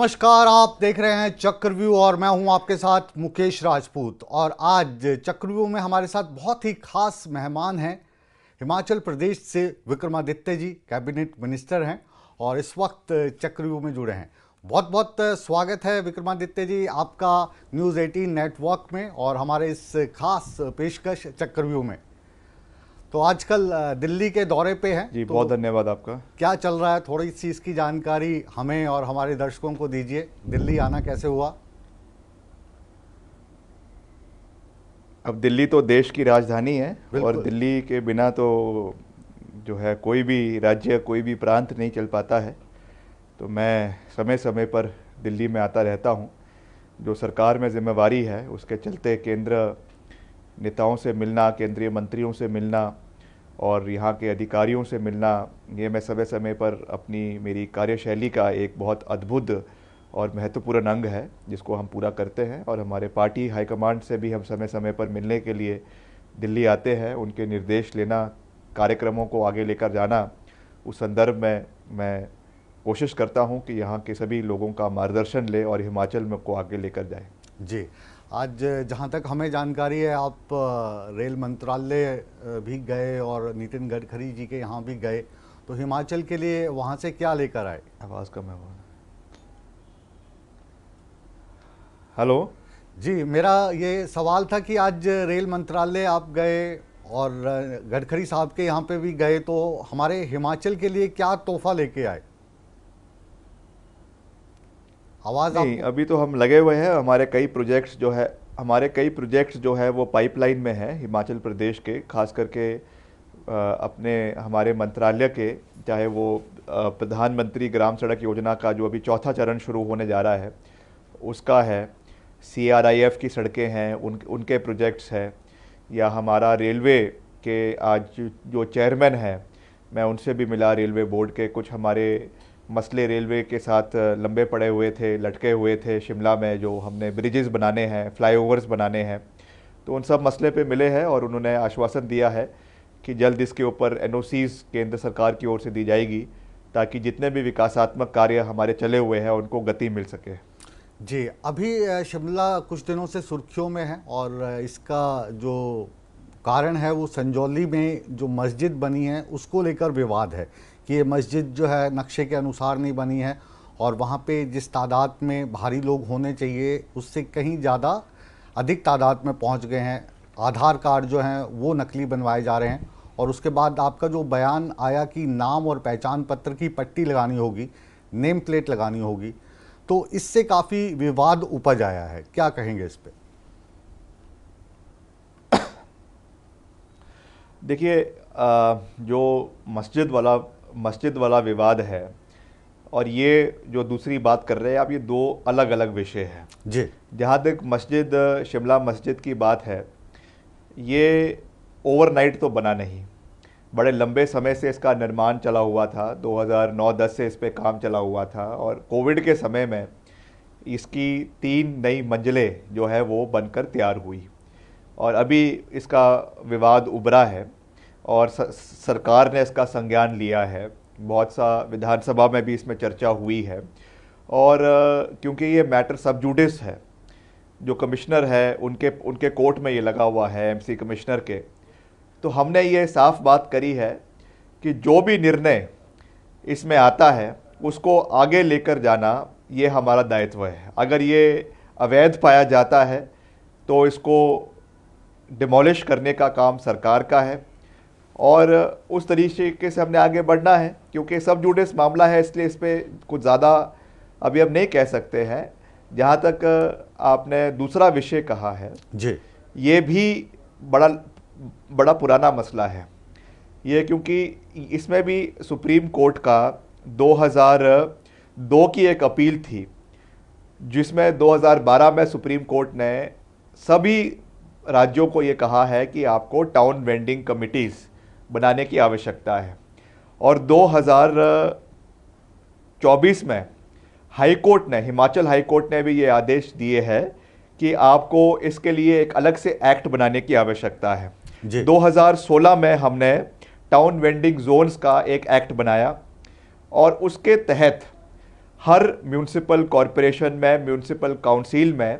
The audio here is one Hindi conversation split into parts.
नमस्कार, आप देख रहे हैं चक्रव्यूह और मैं हूं आपके साथ मुकेश राजपूत। और आज चक्रव्यूह में हमारे साथ बहुत ही खास मेहमान हैं। हिमाचल प्रदेश से विक्रमादित्य जी कैबिनेट मिनिस्टर हैं और इस वक्त चक्रव्यूह में जुड़े हैं। बहुत बहुत स्वागत है विक्रमादित्य जी आपका न्यूज़ 18 नेटवर्क में और हमारे इस खास पेशकश चक्रव्यूह में। तो आजकल दिल्ली के दौरे पे हैं जी, तो बहुत धन्यवाद आपका। क्या चल रहा है, थोड़ी सी इसकी जानकारी हमें और हमारे दर्शकों को दीजिए। दिल्ली आना कैसे हुआ? अब दिल्ली तो देश की राजधानी है और बिल्कुल। दिल्ली के बिना तो जो है कोई भी राज्य कोई भी प्रांत नहीं चल पाता है। तो मैं समय समय पर दिल्ली में आता रहता हूँ। जो सरकार में जिम्मेवारी है उसके चलते केंद्र नेताओं से मिलना, केंद्रीय मंत्रियों से मिलना और यहाँ के अधिकारियों से मिलना, ये मैं समय समय पर अपनी मेरी कार्यशैली का एक बहुत अद्भुत और महत्वपूर्ण अंग है जिसको हम पूरा करते हैं। और हमारे पार्टी हाईकमांड से भी हम समय समय पर मिलने के लिए दिल्ली आते हैं, उनके निर्देश लेना, कार्यक्रमों को आगे लेकर जाना। उस संदर्भ में मैं कोशिश करता हूं कि यहाँ के सभी लोगों का मार्गदर्शन ले और हिमाचल में को आगे लेकर जाए। जी, आज जहाँ तक हमें जानकारी है आप रेल मंत्रालय भी गए और नितिन गडकरी जी के यहाँ भी गए, तो हिमाचल के लिए वहाँ से क्या लेकर आए? आवाज़ कम है। हेलो जी, मेरा ये सवाल था कि आज रेल मंत्रालय आप गए और गडकरी साहब के यहाँ पे भी गए, तो हमारे हिमाचल के लिए क्या तोहफा लेके आए? आवाज़ नहीं, आपको? अभी तो हम लगे हुए हैं। हमारे कई प्रोजेक्ट्स जो है वो पाइपलाइन में है हिमाचल प्रदेश के, खास करके अपने हमारे मंत्रालय के, चाहे वो प्रधानमंत्री ग्राम सड़क योजना का जो अभी चौथा चरण शुरू होने जा रहा है उसका है, CRIF की सड़कें हैं उनके प्रोजेक्ट्स हैं, या हमारा रेलवे के आज जो चेयरमैन हैं मैं उनसे भी मिला, रेलवे बोर्ड के कुछ हमारे मसले रेलवे के साथ लंबे पड़े हुए थे, लटके हुए थे शिमला में, जो हमने ब्रिजेस बनाने हैं, फ्लाईओवर्स बनाने हैं, तो उन सब मसले पे मिले हैं और उन्होंने आश्वासन दिया है कि जल्द इसके ऊपर NOCs केंद्र सरकार की ओर से दी जाएगी ताकि जितने भी विकासात्मक कार्य हमारे चले हुए हैं उनको गति मिल सके। जी, अभी शिमला कुछ दिनों से सुर्खियों में है और इसका जो कारण है वो संजौली में जो मस्जिद बनी है उसको लेकर विवाद है कि ये मस्जिद जो है नक्शे के अनुसार नहीं बनी है और वहाँ पे जिस तादाद में भारी लोग होने चाहिए उससे कहीं ज़्यादा अधिक तादाद में पहुँच गए हैं। आधार कार्ड जो हैं वो नकली बनवाए जा रहे हैं और उसके बाद आपका जो बयान आया कि नाम और पहचान पत्र की पट्टी लगानी होगी, नेम प्लेट लगानी होगी, तो इससे काफ़ी विवाद उपज आया है। क्या कहेंगे इस पे? देखिए, जो मस्जिद वाला विवाद है और ये जो दूसरी बात कर रहे हैं आप, ये दो अलग अलग विषय हैं जी। जहाँ तक शिमला मस्जिद की बात है, ये ओवरनाइट तो बना नहीं, बड़े लंबे समय से इसका निर्माण चला हुआ था। 2009-10 से इस पे काम चला हुआ था और कोविड के समय में इसकी 3 नई मंजिलें जो है वो बनकर तैयार हुई और अभी इसका विवाद उभरा है और सरकार ने इसका संज्ञान लिया है। बहुत सा विधानसभा में भी इसमें चर्चा हुई है और क्योंकि ये मैटर सब जुडिस है, जो कमिश्नर है उनके कोर्ट में ये लगा हुआ है, MC कमिश्नर के, तो हमने ये साफ बात करी है कि जो भी निर्णय इसमें आता है उसको आगे लेकर जाना ये हमारा दायित्व है। अगर ये अवैध पाया जाता है तो इसको डिमोलिश करने का काम सरकार का है और उस तरीके से हमने आगे बढ़ना है। क्योंकि सब जुडिस मामला है इसलिए इस पर कुछ ज़्यादा अभी हम नहीं कह सकते हैं। जहाँ तक आपने दूसरा विषय कहा है जी, ये भी बड़ा पुराना मसला है ये, क्योंकि इसमें भी सुप्रीम कोर्ट का 2002 की एक अपील थी जिसमें 2012 में सुप्रीम कोर्ट ने सभी राज्यों को ये कहा है कि आपको टाउन वेंडिंग कमिटीज़ बनाने की आवश्यकता है और 2024 में हिमाचल हाई कोर्ट ने भी ये आदेश दिए हैं कि आपको इसके लिए एक अलग से एक्ट बनाने की आवश्यकता है। 2016 में हमने टाउन वेंडिंग जोन्स का एक एक्ट बनाया और उसके तहत हर म्यूनिसिपल कॉरपोरेशन में, म्यूनिसिपल काउंसिल में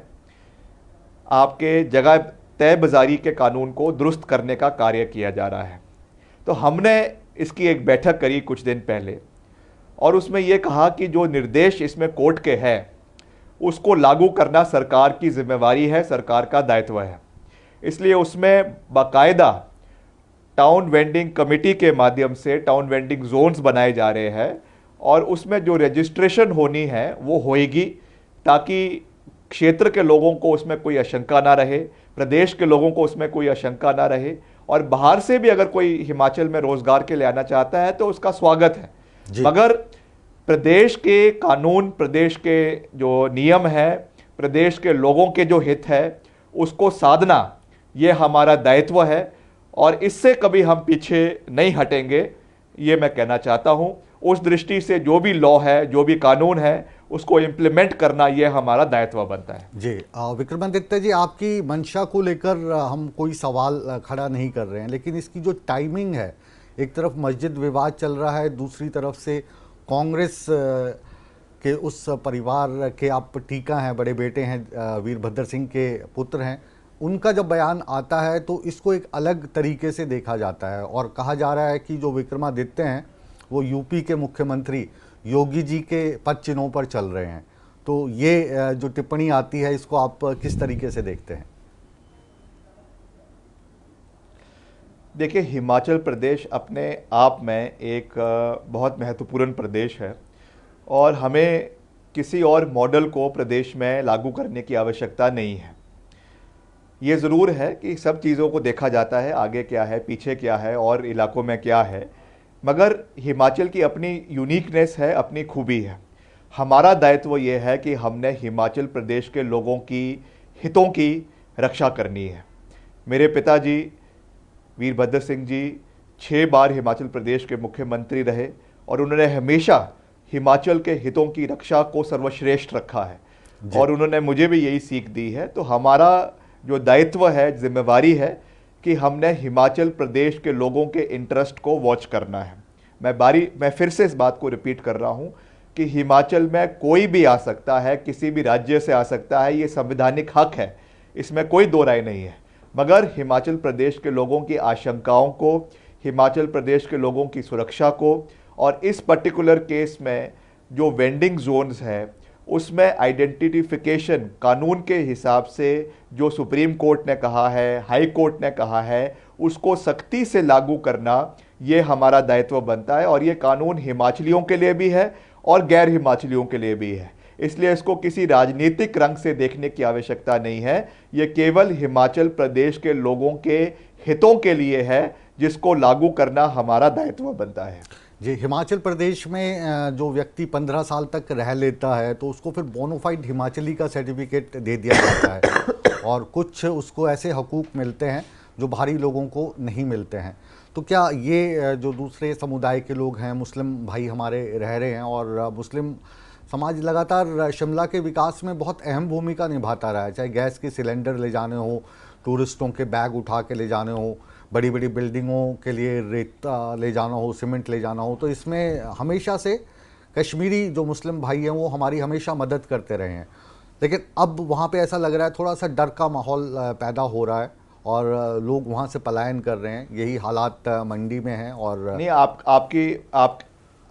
आपके जगह तय बाजारी के कानून को दुरुस्त करने का कार्य किया जा रहा है। तो हमने इसकी एक बैठक करी कुछ दिन पहले और उसमें यह कहा कि जो निर्देश इसमें कोर्ट के हैं उसको लागू करना सरकार की जिम्मेवारी है, सरकार का दायित्व है। इसलिए उसमें बाकायदा टाउन वेंडिंग कमेटी के माध्यम से टाउन वेंडिंग जोन्स बनाए जा रहे हैं और उसमें जो रजिस्ट्रेशन होनी है वो होएगी, ताकि क्षेत्र के लोगों को उसमें कोई आशंका ना रहे, प्रदेश के लोगों को उसमें कोई आशंका ना रहे, और बाहर से भी अगर कोई हिमाचल में रोजगार के लिए आना चाहता है तो उसका स्वागत है। मगर प्रदेश के कानून, प्रदेश के जो नियम है, प्रदेश के लोगों के जो हित है उसको साधना ये हमारा दायित्व है और इससे कभी हम पीछे नहीं हटेंगे, ये मैं कहना चाहता हूं। उस दृष्टि से जो भी लॉ है, जो भी कानून है, उसको इम्प्लीमेंट करना ये हमारा दायित्व बनता है। जी विक्रमादित्य जी, आपकी मंशा को लेकर हम कोई सवाल खड़ा नहीं कर रहे हैं, लेकिन इसकी जो टाइमिंग है, एक तरफ मस्जिद विवाद चल रहा है, दूसरी तरफ से कांग्रेस के उस परिवार के आप टीका हैं, बड़े बेटे हैं, वीरभद्र सिंह के पुत्र हैं, उनका जब बयान आता है तो इसको एक अलग तरीके से देखा जाता है और कहा जा रहा है कि जो विक्रमादित्य हैं वो यूपी के मुख्यमंत्री योगी जी के पद चिन्हों पर चल रहे हैं। तो ये जो टिप्पणी आती है, इसको आप किस तरीके से देखते हैं? देखिए, हिमाचल प्रदेश अपने आप में एक बहुत महत्वपूर्ण प्रदेश है और हमें किसी और मॉडल को प्रदेश में लागू करने की आवश्यकता नहीं है। ये ज़रूर है कि सब चीज़ों को देखा जाता है, आगे क्या है, पीछे क्या है और इलाकों में क्या है, मगर हिमाचल की अपनी यूनिकनेस है, अपनी खूबी है। हमारा दायित्व ये है कि हमने हिमाचल प्रदेश के लोगों की हितों की रक्षा करनी है। मेरे पिताजी वीरभद्र सिंह जी 6 बार हिमाचल प्रदेश के मुख्यमंत्री रहे और उन्होंने हमेशा हिमाचल के हितों की रक्षा को सर्वश्रेष्ठ रखा है और उन्होंने मुझे भी यही सीख दी है। तो हमारा जो दायित्व है, जिम्मेवारी है कि हमने हिमाचल प्रदेश के लोगों के इंटरेस्ट को वॉच करना है। मैं फिर से इस बात को रिपीट कर रहा हूँ कि हिमाचल में कोई भी आ सकता है, किसी भी राज्य से आ सकता है, ये संवैधानिक हक है, इसमें कोई दो राय नहीं है। मगर हिमाचल प्रदेश के लोगों की आशंकाओं को, हिमाचल प्रदेश के लोगों की सुरक्षा को और इस पर्टिकुलर केस में जो वेंडिंग जोन्स है उसमें आइडेंटिफिकेशन कानून के हिसाब से जो सुप्रीम कोर्ट ने कहा है, हाई कोर्ट ने कहा है, उसको सख्ती से लागू करना ये हमारा दायित्व बनता है और ये कानून हिमाचलियों के लिए भी है और गैर हिमाचलियों के लिए भी है। इसलिए इसको किसी राजनीतिक रंग से देखने की आवश्यकता नहीं है, ये केवल हिमाचल प्रदेश के लोगों के हितों के लिए है जिसको लागू करना हमारा दायित्व बनता है। जी, हिमाचल प्रदेश में जो व्यक्ति 15 साल तक रह लेता है तो उसको फिर बोनाफाइड हिमाचली का सर्टिफिकेट दे दिया जाता है और कुछ उसको ऐसे हकूक़ मिलते हैं जो बाहरी लोगों को नहीं मिलते हैं। तो क्या ये जो दूसरे समुदाय के लोग हैं, मुस्लिम भाई हमारे रह रहे हैं और मुस्लिम समाज लगातार शिमला के विकास में बहुत अहम भूमिका निभाता रहा है, चाहे गैस के सिलेंडर ले जाने हो, टूरिस्टों के बैग उठा के ले जाने हो, बड़ी बड़ी बिल्डिंगों के लिए रेता ले जाना हो, सीमेंट ले जाना हो, तो इसमें हमेशा से कश्मीरी जो मुस्लिम भाई हैं वो हमारी हमेशा मदद करते रहे हैं। लेकिन अब वहाँ पे ऐसा लग रहा है थोड़ा सा डर का माहौल पैदा हो रहा है और लोग वहाँ से पलायन कर रहे हैं। यही हालात मंडी में हैं। और नहीं,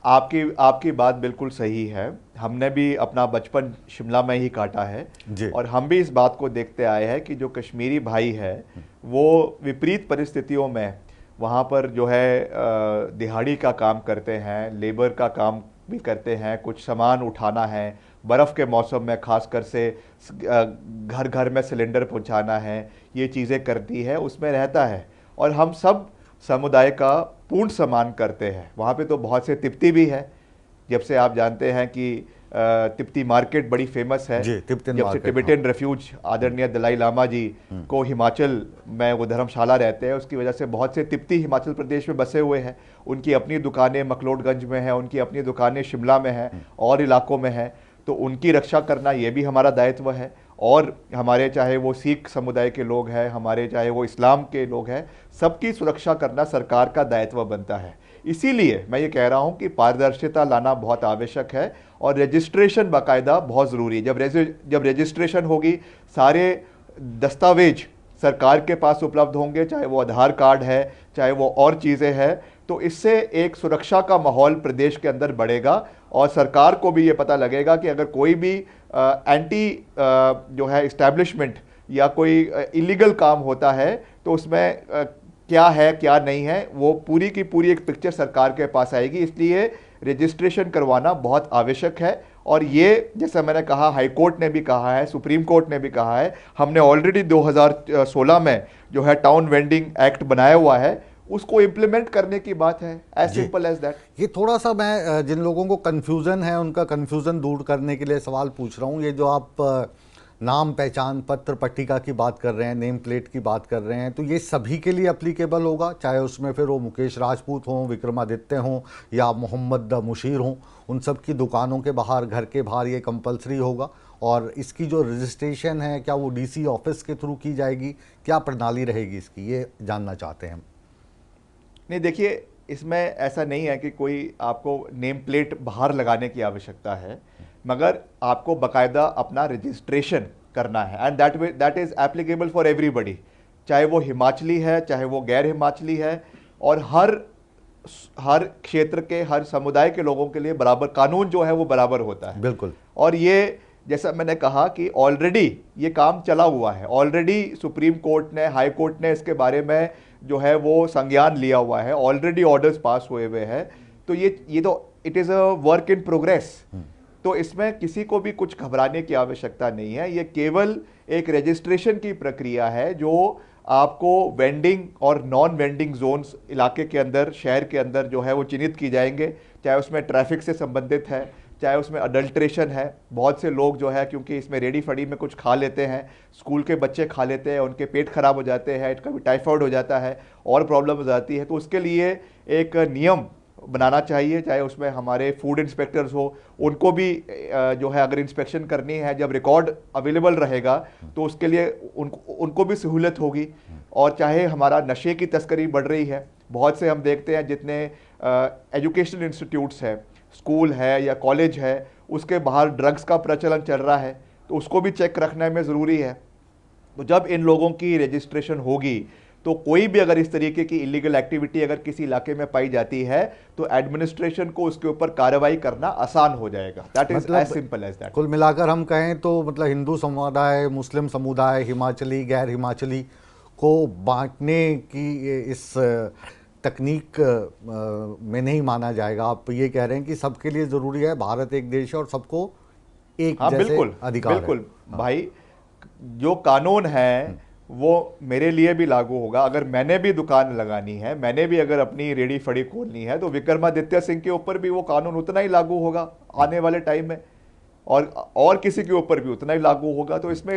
आपकी बात बिल्कुल सही है। हमने भी अपना बचपन शिमला में ही काटा है और हम भी इस बात को देखते आए हैं कि जो कश्मीरी भाई है वो विपरीत परिस्थितियों में वहाँ पर जो है दिहाड़ी का काम करते हैं, लेबर का काम भी करते हैं, कुछ सामान उठाना है, बर्फ़ के मौसम में खासकर से घर घर में सिलेंडर पहुँचाना है, ये चीज़ें करती है, उसमें रहता है और हम सब समुदाय का पूर्ण सम्मान करते हैं। वहाँ पे तो बहुत से तिब्ती भी है, जब से आप जानते हैं कि तिब्ती मार्केट बड़ी फेमस है, जब से टिबेटन रेफ्यूज आदरणीय दलाई लामा जी को हिमाचल में वो धर्मशाला रहते हैं, उसकी वजह से बहुत से तिब्ती हिमाचल प्रदेश में बसे हुए हैं। उनकी अपनी दुकानें मकलोडगंज में हैं, उनकी अपनी दुकानें शिमला में हैं और इलाकों में हैं, तो उनकी रक्षा करना ये भी हमारा दायित्व है। और हमारे चाहे वो सिख समुदाय के लोग हैं, हमारे चाहे वो इस्लाम के लोग हैं, सबकी सुरक्षा करना सरकार का दायित्व बनता है। इसीलिए मैं ये कह रहा हूं कि पारदर्शिता लाना बहुत आवश्यक है और रजिस्ट्रेशन बाकायदा बहुत ज़रूरी है। जब रजिस्ट्रेशन होगी, सारे दस्तावेज सरकार के पास उपलब्ध होंगे, चाहे वो आधार कार्ड है, चाहे वो और चीज़ें हैं, तो इससे एक सुरक्षा का माहौल प्रदेश के अंदर बढ़ेगा और सरकार को भी ये पता लगेगा कि अगर कोई भी एंटी जो है इस्टेब्लिशमेंट या कोई इलीगल काम होता है तो उसमें क्या है क्या नहीं है, वो पूरी की पूरी एक पिक्चर सरकार के पास आएगी। इसलिए रजिस्ट्रेशन करवाना बहुत आवश्यक है और ये जैसा मैंने कहा, हाई कोर्ट ने भी कहा है, सुप्रीम कोर्ट ने भी कहा है, हमने ऑलरेडी 2016 में जो है टाउन वेंडिंग एक्ट बनाया हुआ है, उसको इम्प्लीमेंट करने की बात है। As simple as that. ये थोड़ा सा मैं जिन लोगों को कन्फ्यूज़न है उनका कन्फ्यूज़न दूर करने के लिए सवाल पूछ रहा हूँ। ये जो आप नाम पहचान पत्र पट्टिका की बात कर रहे हैं, नेम प्लेट की बात कर रहे हैं, तो ये सभी के लिए अप्लीकेबल होगा, चाहे उसमें फिर वो मुकेश राजपूत हों, विक्रमादित्य हों या मोहम्मद मुशीर हों, उन सब की दुकानों के बाहर, घर के बाहर ये कंपलसरी होगा। और इसकी जो रजिस्ट्रेशन है, क्या वो डीसी ऑफिस के थ्रू की जाएगी, क्या प्रणाली रहेगी इसकी, ये जानना चाहते हैं हम। नहीं, देखिए, इसमें ऐसा नहीं है कि कोई आपको नेम प्लेट बाहर लगाने की आवश्यकता है, मगर आपको बाकायदा अपना रजिस्ट्रेशन करना है and that is applicable for everybody, चाहे वो हिमाचली है, चाहे वो गैर हिमाचली है, और हर क्षेत्र के, हर समुदाय के लोगों के लिए बराबर कानून जो है वो बराबर होता है। बिल्कुल। और ये जैसा मैंने कहा कि ऑलरेडी ये काम चला हुआ है, ऑलरेडी सुप्रीम कोर्ट ने, हाई कोर्ट ने इसके बारे में जो है वो संज्ञान लिया हुआ है, ऑलरेडी ऑर्डर्स पास हुए हुए हैं। तो ये तो it is a work in progress. तो इसमें किसी को भी कुछ घबराने की आवश्यकता नहीं है। ये केवल एक रजिस्ट्रेशन की प्रक्रिया है जो आपको वेंडिंग और नॉन वेंडिंग जोन्स इलाके के अंदर, शहर के अंदर जो है वो चिन्हित की जाएंगे, चाहे उसमें ट्रैफिक से संबंधित है, चाहे उसमें अडल्ट्रेशन है। बहुत से लोग जो है क्योंकि इसमें रेडी फड़ी में कुछ खा लेते हैं, स्कूल के बच्चे खा लेते हैं, उनके पेट खराब हो जाते हैं, कभी टाइफाइड हो जाता है और प्रॉब्लम हो जाती है, तो उसके लिए एक नियम बनाना चाहिए, चाहे उसमें हमारे फूड इंस्पेक्टर्स हो, उनको भी जो है अगर इंस्पेक्शन करनी है, जब रिकॉर्ड अवेलेबल रहेगा तो उसके लिए उनको भी सहूलत होगी। और चाहे हमारा नशे की तस्करी बढ़ रही है, बहुत से हम देखते हैं जितने एजुकेशनल इंस्टीट्यूट्स हैं, स्कूल है या कॉलेज है, उसके बाहर ड्रग्स का प्रचलन चल रहा है, तो उसको भी चेक रखने में ज़रूरी है। तो जब इन लोगों की रजिस्ट्रेशन होगी तो कोई भी अगर इस तरीके की इलीगल एक्टिविटी अगर किसी इलाके में पाई जाती है तो एडमिनिस्ट्रेशन को उसके ऊपर कार्रवाई करना आसान हो जाएगा। That is as simple as that. कुल मिलाकर हम कहें तो मतलब हिंदू समुदाय, मुस्लिम समुदाय, हिमाचली, गैर हिमाचली को बांटने की इस तकनीक में नहीं माना जाएगा। आप ये कह रहे हैं कि सबके लिए ज़रूरी है, भारत एक देश है और सबको एक जैसे बिल्कुल अधिकार है। बिल्कुल भाई, जो कानून है वो मेरे लिए भी लागू होगा। अगर मैंने भी दुकान लगानी है, मैंने भी अगर अपनी रेडी फड़ी खोलनी है, तो विक्रमादित्य सिंह के ऊपर भी वो कानून उतना ही लागू होगा आने वाले टाइम में, और किसी के ऊपर भी उतना ही लागू होगा। तो इसमें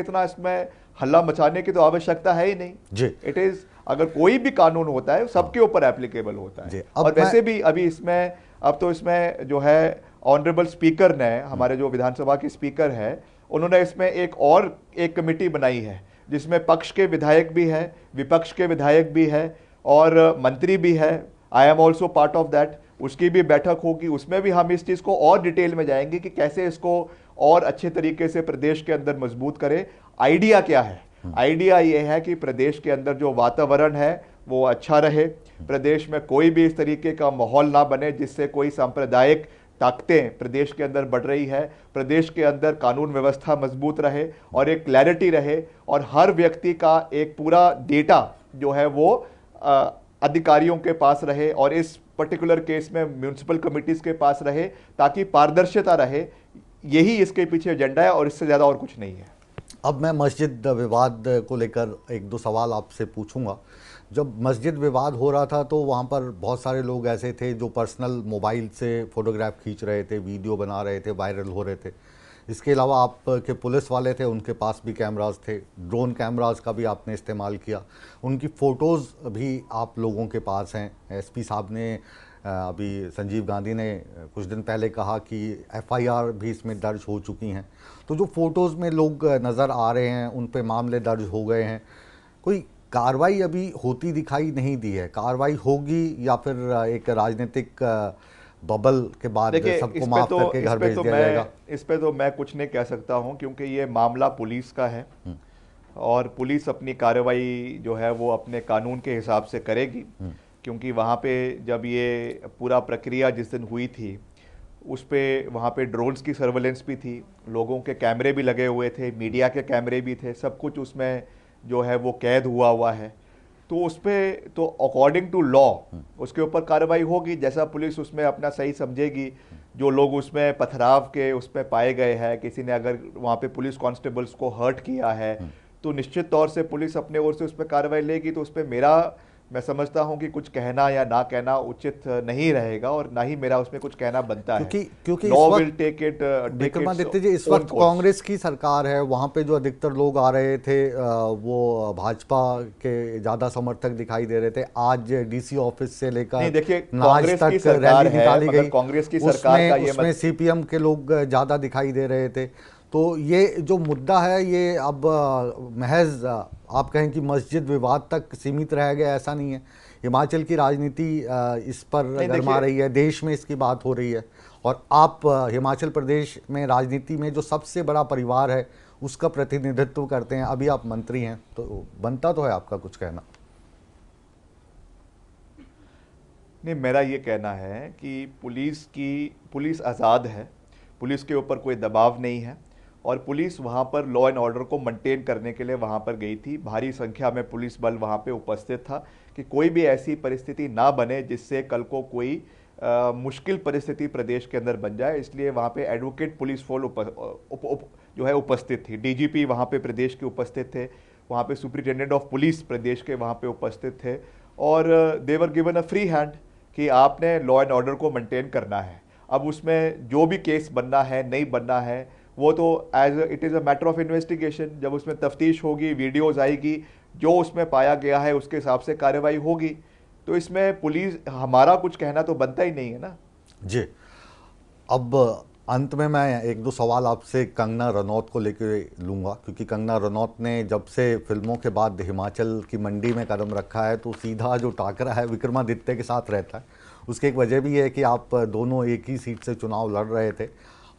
हल्ला मचाने की तो आवश्यकता है ही नहीं जी। इट इज, अगर कोई भी कानून होता है सबके ऊपर एप्लीकेबल होता है। और वैसे भी अभी इसमें, अब तो इसमें जो है ऑनरेबल स्पीकर ने, हमारे जो विधानसभा के स्पीकर है, उन्होंने इसमें एक कमेटी बनाई है जिसमें पक्ष के विधायक भी हैं, विपक्ष के विधायक भी हैं और मंत्री भी है। I am also part of that. उसकी भी बैठक होगी, उसमें भी हम इस चीज़ को और डिटेल में जाएंगे कि कैसे इसको और अच्छे तरीके से प्रदेश के अंदर मजबूत करें। आइडिया क्या है? आइडिया ये है कि प्रदेश के अंदर जो वातावरण है वो अच्छा रहे, प्रदेश में कोई भी इस तरीके का माहौल ना बने जिससे कोई सांप्रदायिक ताकतें प्रदेश के अंदर बढ़ रही है। प्रदेश के अंदर कानून व्यवस्था मजबूत रहे और एक क्लैरिटी रहे और हर व्यक्ति का एक पूरा डेटा जो है वो अधिकारियों के पास रहे और इस पर्टिकुलर केस में म्यूनिसिपल कमिटीज के पास रहे, ताकि पारदर्शिता रहे। यही इसके पीछे एजेंडा है और इससे ज़्यादा और कुछ नहीं है। अब मैं मस्जिद विवाद को लेकर एक दो सवाल आपसे पूछूंगा। जब मस्जिद विवाद हो रहा था तो वहाँ पर बहुत सारे लोग ऐसे थे जो पर्सनल मोबाइल से फ़ोटोग्राफ खींच रहे थे, वीडियो बना रहे थे, वायरल हो रहे थे। इसके अलावा आपके पुलिस वाले थे, उनके पास भी कैमरास थे, ड्रोन कैमरास का भी आपने इस्तेमाल किया, उनकी फ़ोटोज़ भी आप लोगों के पास हैं। एसपी साहब ने अभी संजीव गांधी ने कुछ दिन पहले कहा कि एफआईआर भी इसमें दर्ज हो चुकी हैं। तो जो फ़ोटोज़ में लोग नज़र आ रहे हैं उन पे मामले दर्ज हो गए हैं। कोई कार्रवाई अभी होती दिखाई नहीं दी है। कार्रवाई होगी या फिर एक राजनीतिक बबल के बाद देखिए, सबको माफ करके घर भेज दिया जाएगा? इस पे तो मैं कुछ नहीं कह सकता हूं, क्योंकि ये मामला पुलिस का है और पुलिस अपनी कार्रवाई जो है वो अपने कानून के हिसाब से करेगी। क्योंकि वहाँ पे जब ये पूरा प्रक्रिया जिस दिन हुई थी उस पे वहाँ पे ड्रोन्स की सर्वेलेंस भी थी, लोगों के कैमरे भी लगे हुए थे, मीडिया के कैमरे भी थे, सब कुछ उसमें जो है वो कैद हुआ है। तो उस पर तो अकॉर्डिंग टू लॉ उसके ऊपर कार्रवाई होगी, जैसा पुलिस उसमें अपना सही समझेगी। जो लोग उसमें पथराव के उसमें पाए गए हैं, किसी ने अगर वहाँ पे पुलिस कांस्टेबल्स को हर्ट किया है तो निश्चित तौर से पुलिस अपने ओर से उस पर कार्रवाई लेगी। तो उस पर मैं समझता हूं कि कुछ कहना या ना कहना उचित नहीं रहेगा और ना ही मेरा उसमें कुछ कहना बनता है। क्योंकि law will take it Vikramaditya ji, इस वक्त कांग्रेस की सरकार है, वहां पे जो अधिकतर लोग आ रहे थे वो भाजपा के ज्यादा समर्थक दिखाई दे रहे थे। आज डीसी ऑफिस से लेकर नहीं, देखिए, आज कांग्रेस की तक सरकार रैली है, निकाली मगर गई, कांग्रेस की सरकार का ये उसमें सीपीएम के लोग ज्यादा दिखाई दे रहे थे। तो ये जो मुद्दा है ये अब महज आप कहें कि मस्जिद विवाद तक सीमित रह गया, ऐसा नहीं है। हिमाचल की राजनीति इस पर गरमा रही है, देश में इसकी बात हो रही है, और आप हिमाचल प्रदेश में राजनीति में जो सबसे बड़ा परिवार है उसका प्रतिनिधित्व करते हैं, अभी आप मंत्री हैं, तो बनता तो है आपका कुछ कहना। नहीं, मेरा ये कहना है कि पुलिस आज़ाद है, पुलिस के ऊपर कोई दबाव नहीं है और पुलिस वहाँ पर लॉ एंड ऑर्डर को मेंटेन करने के लिए वहाँ पर गई थी। भारी संख्या में पुलिस बल वहाँ पे उपस्थित था कि कोई भी ऐसी परिस्थिति ना बने जिससे कल को कोई मुश्किल परिस्थिति प्रदेश के अंदर बन जाए। इसलिए वहाँ पे एडवोकेट पुलिस फोर्स जो है उपस्थित थी। डीजीपी वहाँ पे प्रदेश के उपस्थित थे, वहाँ पे सुपरिटेंडेंट ऑफ पुलिस प्रदेश के वहाँ पे उपस्थित थे और they were given a free hand कि आपने लॉ एंड ऑर्डर को मेंटेन करना है। अब उसमें जो भी केस बनना है नहीं बनना है वो तो as it is a matter of investigation, जब उसमें तफ्तीश होगी, वीडियोज़ आएगी, जो उसमें पाया गया है उसके हिसाब से कार्रवाई होगी। तो इसमें पुलिस हमारा कुछ कहना तो बनता ही नहीं है ना जी। अब अंत में मैं एक दो सवाल आपसे कंगना रनौत को लेकर लूँगा, क्योंकि कंगना रनौत ने जब से फिल्मों के बाद हिमाचल की मंडी में कदम रखा है तो सीधा जो टाकरा है विक्रमादित्य के साथ रहता है। उसकी एक वजह भी है कि आप दोनों एक ही सीट से चुनाव लड़ रहे थे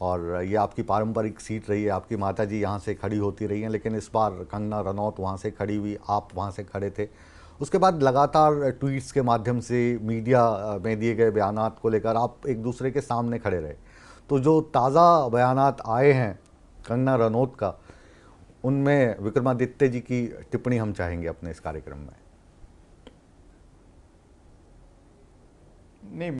और ये आपकी पारंपरिक सीट रही है, आपकी माता जी यहाँ से खड़ी होती रही हैं, लेकिन इस बार कंगना रनौत वहाँ से खड़ी हुई, आप वहाँ से खड़े थे। उसके बाद लगातार ट्वीट्स के माध्यम से मीडिया में दिए गए बयानात को लेकर आप एक दूसरे के सामने खड़े रहे। तो जो ताज़ा बयानात आए हैं कंगना रनौत का, उनमें विक्रमादित्य जी की टिप्पणी हम चाहेंगे अपने इस कार्यक्रम में। नहीं।